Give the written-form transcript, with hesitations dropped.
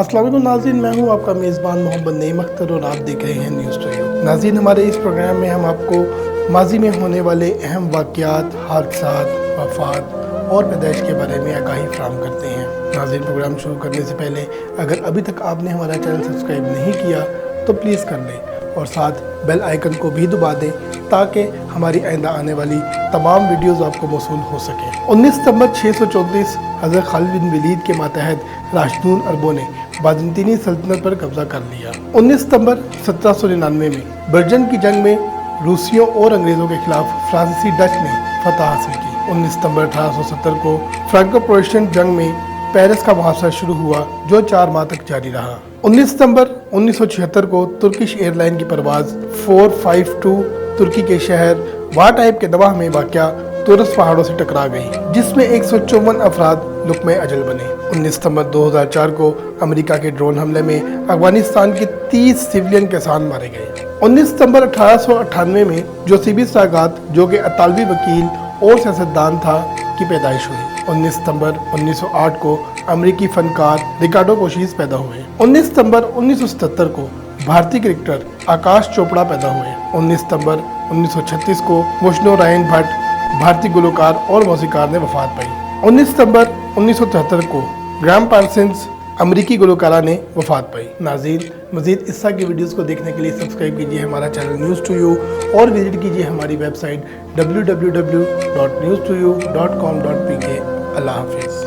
अस्सलाम वालेकुम नाज़रीन, मैं हूं आपका मेज़बान मोहम्मद नईम अख्तर और आप देख रहे हैं न्यूज़ टू यू। नाज़रीन, हमारे इस प्रोग्राम में हम आपको माजी में होने वाले अहम वाक़यात, हादसात, वफ़ात और पैदाइश के बारे में आगाही फराहम करते हैं। नाज़रीन, प्रोग्राम शुरू करने से पहले अगर अभी तक आपने हमारा चैनल सब्सक्राइब नहीं किया तो प्लीज़ कर लें और साथ बेल आइकन को भी दबा दें ताकि हमारी आइंदा आने वाली तमाम वीडियोज़ आपको मौसूल हो सकें। 19 सितंबर 634 हज़रत खालिद बिन वलीद के मातहत राशिदून अरबों ने बाज़ंतीनी सल्तनत पर कब्जा कर लिया। 19 सितंबर 1799 में बर्जन की जंग में रूसियों और अंग्रेज़ों के खिलाफ फ्रांसीसी डच ने फतह हासिल की। 19 सितंबर 1870 को फ्रैंको प्रोटेस्टेंट जंग में पेरिस का मुहासरा शुरू हुआ जो 4 माह तक जारी रहा। 19 सितंबर 1976 को तुर्किश एयरलाइन की परवाज़ 452 तुर्की के शहर वाटाइप के दवाह में वाक़या तुरस पहाड़ों से टकरा गई, जिसमें 154 अफराद लुक़्मे अजल बने। 19 सितंबर 2004 को अमेरिका के ड्रोन हमले में अफगानिस्तान के 30 सिविलियन किसान मारे गए। 19 सितंबर 1898 में जोसेबी सागात, जो कि इतालवी वकील और सियासतदान था, की पैदाइश हुई। 19 सितंबर 1908 को अमेरिकी फनकार रिकार्डो कोशिश पैदा हुए। 19 सितंबर 1977 को भारतीय क्रिकेटर आकाश चोपड़ा पैदा हुए। 19 सितंबर 1936 को मुशनो रायन भट्ट, भारतीय गुलकार और मौसीकार ने वफात पाई। 19 सितंबर 1973 को ग्राम पार्सन्स, अमेरिकी गुलकारा ने वफात पाई। नाज़रीन, मज़ीद इस तरह की वीडियोज़ को देखने के लिए सब्सक्राइब कीजिए हमारा चैनल न्यूज़ टू यू और विजिट कीजिए हमारी वेबसाइट www.newstoyou.com.pk। अल्लाह हाफिज़।